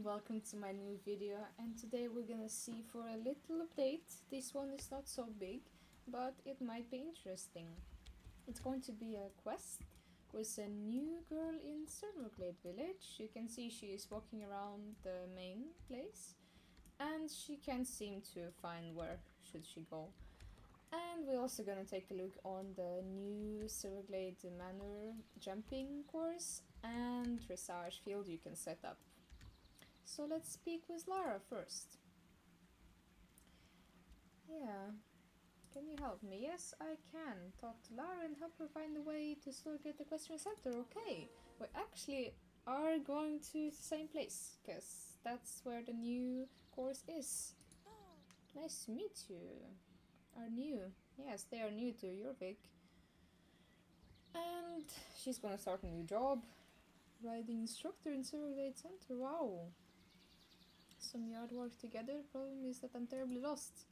welcome to my new video, and today we're gonna see for a little update. This one is not so big, but it might be interesting. It's going to be a quest with a new girl in Silverglade village. You can see she is walking around the main place and she can't seem to find where should she go. And we're also gonna take a look on the new Silverglade Manor jumping course and dressage field you can set up. So let's speak with Lara first. Yeah, can you help me? Yes, I can. Talk to Lara and help her find a way to Silverglade Equestrian Center. Okay, we actually are going to the same place, because that's where the new course is. Nice to meet you. Are new. Yes, they are new to Jorvik. And she's gonna start a new job. Riding instructor in Silverglade Center. Wow. Some yard work together. Problem is that I'm terribly lost.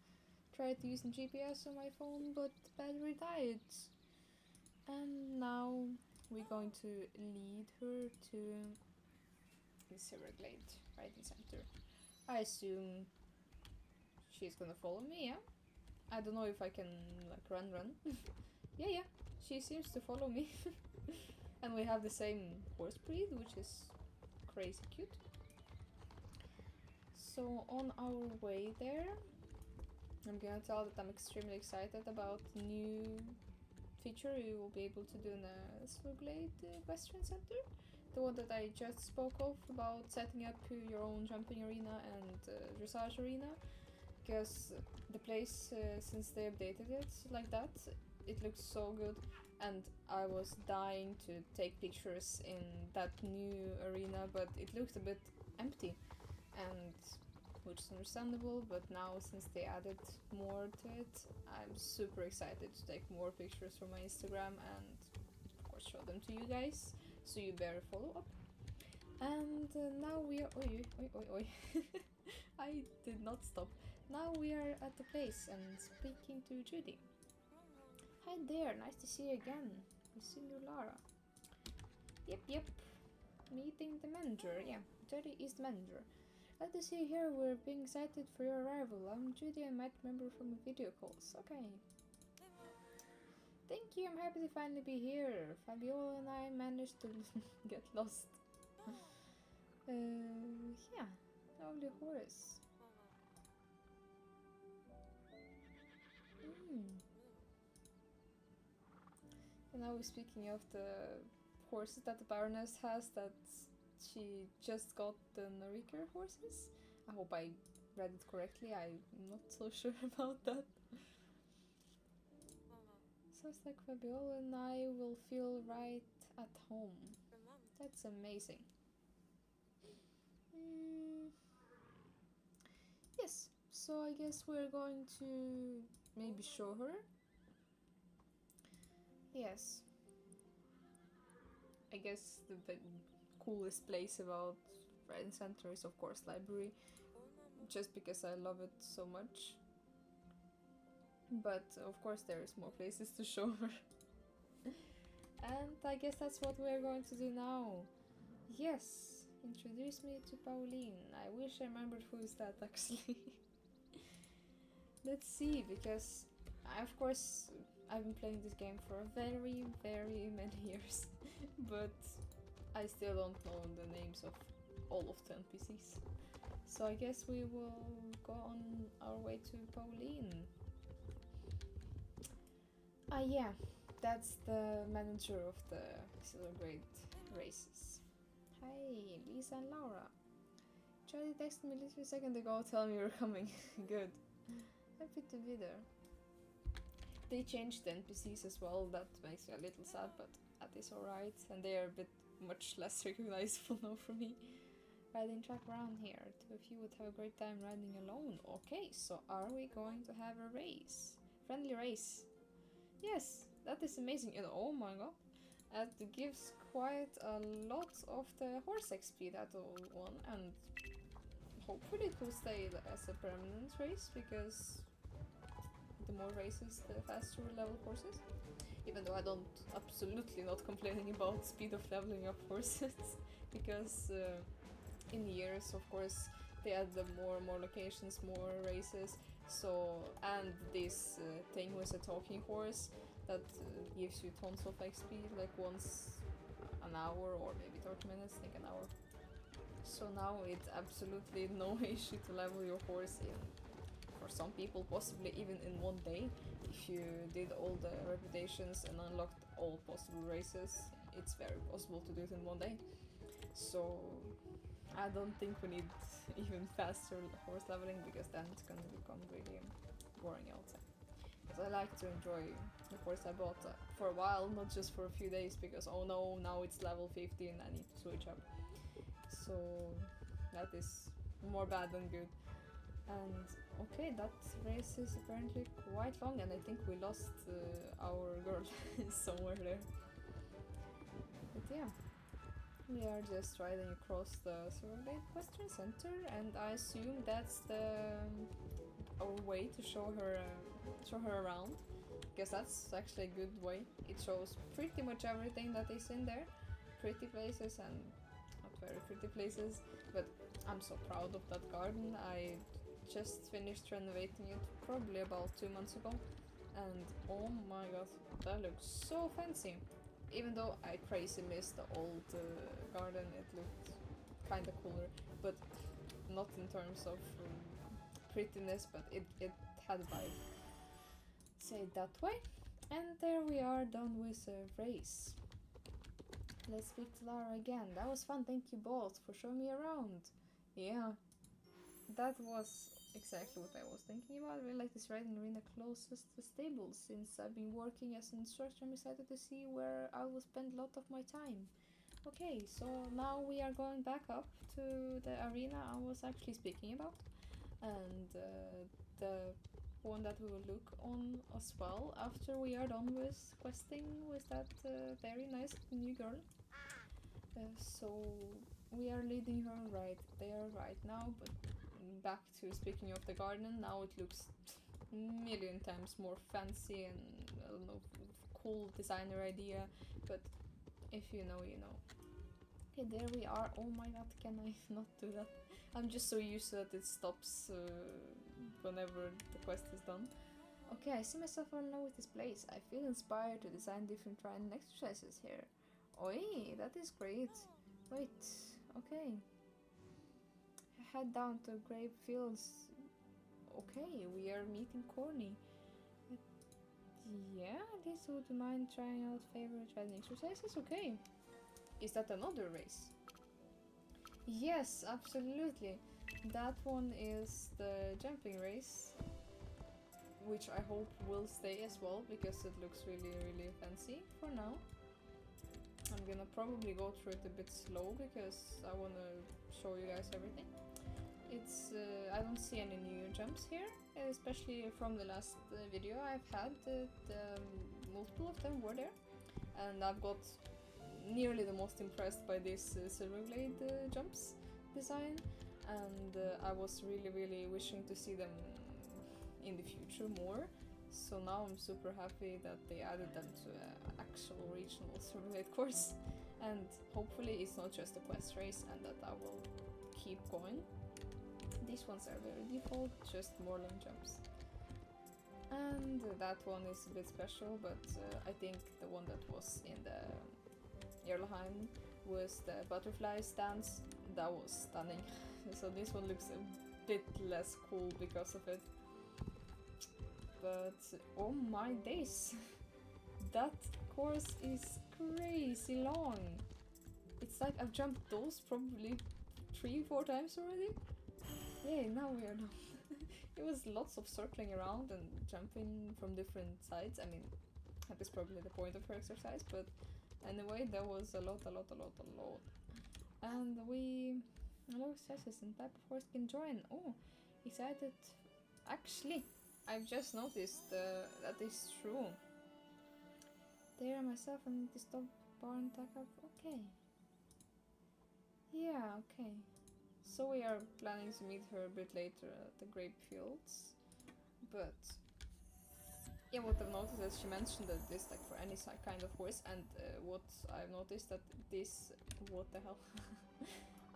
Tried using GPS on my phone, but the battery died. And now we're going to lead her to the Silverglade Riding Center. I assume she's gonna follow me, yeah? I don't know if I can like run. yeah, she seems to follow me. And we have the same horse breed, which is crazy cute. So on our way there, I'm gonna tell that I'm extremely excited about the new feature you will be able to do in the Silverglade Equestrian Center. The one that I just spoke of, about setting up your own jumping arena and dressage arena. Because the place, since they updated it like that, it looks so good, and I was dying to take pictures in that new arena, but it looked a bit empty, and which is understandable. But now, since they added more to it, I'm super excited to take more pictures from my Instagram and of course show them to you guys, so you better follow up. And now we are oi. I did not stop. Now we are at the place and speaking to Judy. Hi there, nice to see you again. We see you, Lara. Yep. Meeting the manager, yeah. Judy is the manager. Glad to see you here, we're being excited for your arrival. I'm Judy, I might remember from the video calls. Okay. Thank you, I'm happy to finally be here. Fabiola and I managed to get lost. Yeah, lovely horse. And now we're speaking of the horses that the Baroness has, that she just got the Norwegian horses. I hope I read it correctly, I'm not so sure about that. Sounds like Fabiola and I will feel right at home. That's amazing. Yes, so I guess we're going to maybe show her. Yes. I guess the coolest place about Riding Center is of course library, just because I love it so much. But of course there is more places to show her. And I guess that's what we're going to do now. Yes, introduce me to Pauline. I wish I remembered who is that actually. Let's see, because of course I've been playing this game for very many years, but I still don't know the names of all of the NPCs. So I guess we will go on our way to Pauline. Yeah, that's the manager of the Silverglade races. Hi, Lisa and Laura. Charlie texted me literally a second ago telling me you're coming. Good. Happy to be there. They changed the NPCs as well, that makes me a little sad, but that is alright. And they are a bit much less recognizable now for me. Riding track around here. Two of you would have a great time riding alone. Okay, so are we going to have a race? Friendly race. Yes, that is amazing. And oh my god. It gives quite a lot of the horse XP, that one, and hopefully it will stay as a permanent race, because the more races, the faster we level horses. Even though I don't absolutely not complaining about speed of leveling up horses, because in years, of course, they add the more locations, more races. So, and this thing with a talking horse that gives you tons of XP, like once an hour or maybe 30 minutes, I think an hour. So now it's absolutely no issue to level your horse in, for some people, possibly even in one day. If you did all the reputations and unlocked all possible races, it's very possible to do it in one day. So I don't think we need even faster horse leveling, because then it's gonna become really boring outside. Because I like to enjoy the horse I bought for a while, not just for a few days, because oh no, now it's level 50 and I need to switch up. So that is more bad than good. And okay, that race is apparently quite long, and I think we lost our girl somewhere there. But yeah, we are just riding across the Silverglade Western Center, and I assume that's our way to show her around, because that's actually a good way. It shows pretty much everything that is in there, pretty places and not very pretty places. But I'm so proud of that garden. I just finished renovating it probably about 2 months ago, and oh my god, that looks so fancy. Even though I crazy missed the old garden, it looked kinda cooler, but not in terms of prettiness, but it had a vibe. Say it that way. And there we are, done with the race. Let's speak to Lara again. That was fun, thank you both for showing me around. Yeah, that was exactly what I was thinking about. I really like this riding arena closest to the stables. Since I've been working as an instructor, I'm excited to see where I will spend a lot of my time. Okay, so now we are going back up to the arena I was actually speaking about, and the one that we will look on as well after we are done with questing with that very nice new girl. So we are leading her right there right now, but back to speaking of the garden, now it looks million times more fancy and I don't know, cool designer idea, but if you know, you know. Okay, there we are. Oh my god, can I not do that? I'm just so used to that it stops whenever the quest is done. Okay, I see myself alone with this place. I feel inspired to design different training exercises here. Oi, that is great. Wait, okay. Head down to Grape Fields. Okay, we are meeting Corny. Yeah, this would you mind trying out favorite riding exercises? Okay. Is that another race? Yes, absolutely. That one is the jumping race, which I hope will stay as well, because it looks really fancy for now. I'm gonna probably go through it a bit slow, because I wanna show you guys everything. It's I don't see any new jumps here, especially from the last video I've had. Multiple of them were there, and I've got nearly the most impressed by this Silverglade jumps design, and I was really wishing to see them in the future more. So now I'm super happy that they added them to an actual regional Silverglade course, and hopefully it's not just a quest race and that I will keep going. These ones are very default, just more long jumps. And that one is a bit special, but I think the one that was in the Erleheim was the butterfly stance. That was stunning. So this one looks a bit less cool because of it. But oh my days, that course is crazy long. It's like I've jumped those probably 3-4 times already. Yay, now we are done. It was lots of circling around and jumping from different sides. I mean, that is probably the point of her exercise, but anyway, there was a lot. And hello exercises and type of horse can join. Oh, excited. Actually, I've just noticed that is true. There myself and the stop bar and tack up. Okay. Yeah, okay. So we are planning to meet her a bit later at the grape fields. But yeah, what I've noticed is she mentioned that this like for any kind of horse, and what I've noticed that this, what the hell?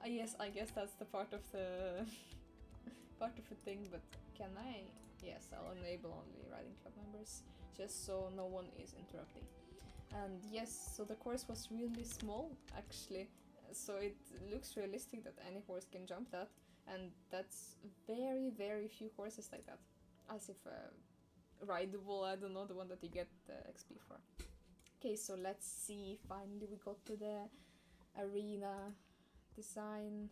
Yes, I guess that's the part of the part of the thing, but can I? Yes, I'll enable only riding club members, just so no one is interrupting. And yes, so the course was really small actually, so it looks realistic that any horse can jump that, and that's very few horses like that. As if rideable, I don't know, the one that you get XP for. Okay, so let's see, finally we got to the arena design,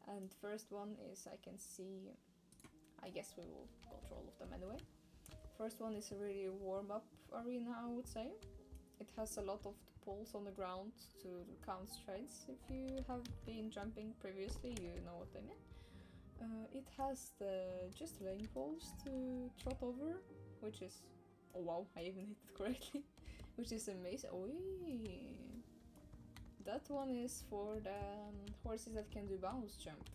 and first one is, I can see, I guess we will go through all of them anyway. First one is a really warm-up arena, I would say. It has a lot of poles on the ground to count strides. If you have been jumping previously, you know what I mean. It has just lane poles to trot over, which is, oh wow, I even hit it correctly, which is amazing. Oi. That one is for the horses that can do bounce jump,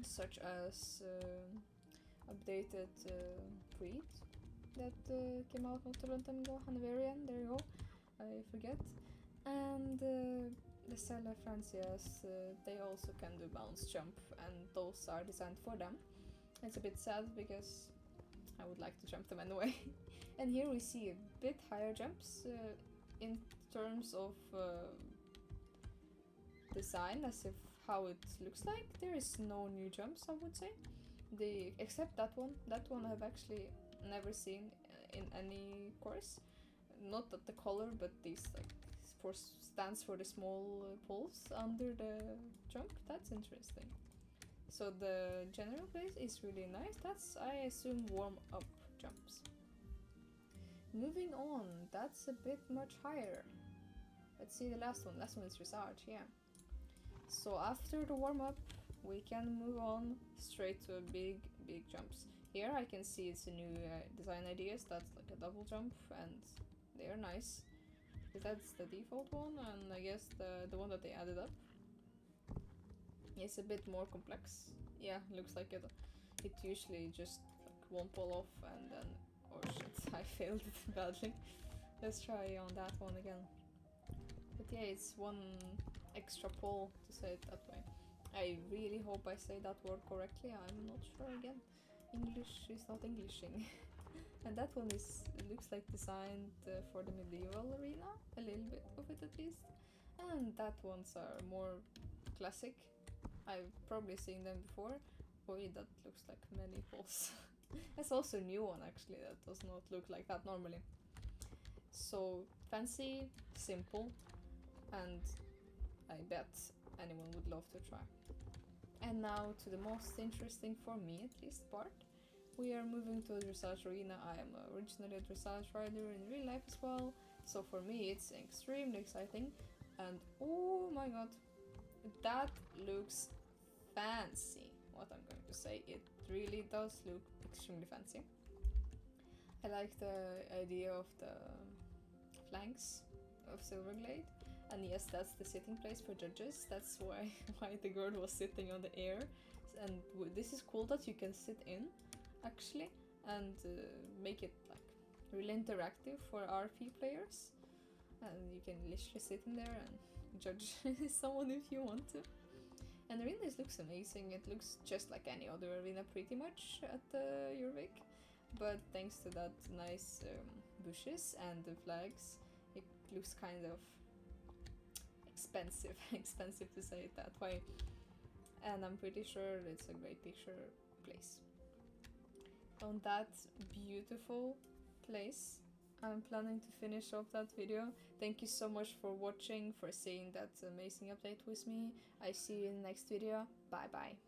such as updated breed that came out not too long time ago, Hanoverian, there you go, I forget. And the Cella Francias, they also can do bounce jump, and those are designed for them. It's a bit sad because I would like to jump them anyway. And here we see a bit higher jumps in terms of design, as if how it looks like. There is no new jumps, I would say. Except that one. That one I've actually never seen in any course. Not that the color, but these like stands for the small poles under the jump. That's interesting. So the general base is really nice. That's, I assume, warm up jumps. Moving on, that's a bit much higher. Let's see the last one. Last one is dressage, yeah. So after the warm up, we can move on straight to a big jumps. Here I can see it's a new design ideas. That's like a double jump, and they're nice. That's the default one, and I guess the one that they added up is a bit more complex. Yeah, looks like it. It usually just like won't pull off, and then, oh shit, I failed it badly. Let's try on that one again. But yeah, it's one extra pull, to say it that way. I really hope I say that word correctly. I'm not sure again. English is not Englishing. And that one looks like designed for the medieval arena, a little bit of it at least. And that ones are more classic. I've probably seen them before. Boy, that looks like many poles. That's also a new one actually, that does not look like that normally. So fancy, simple, and I bet anyone would love to try. And now to the most interesting, for me at least, part. We are moving to a dressage arena. I am originally a dressage rider in real life as well, so for me it's extremely exciting. And oh my god, that looks fancy. What I'm going to say, it really does look extremely fancy. I like the idea of the flanks of Silverglade. And yes, that's the sitting place for judges. That's why the girl was sitting on the air. And this is cool that you can sit in, actually, and make it like really interactive for RP players. And you can literally sit in there and judge someone if you want to. And the arena looks amazing. It looks just like any other arena pretty much at Jorvik. But thanks to that nice bushes and the flags, it looks kind of expensive to say it that way. And I'm pretty sure it's a great picture place. On that beautiful place, I'm planning to finish off that video. Thank you so much for watching, for seeing that amazing update with me. I see you in the next video. Bye bye.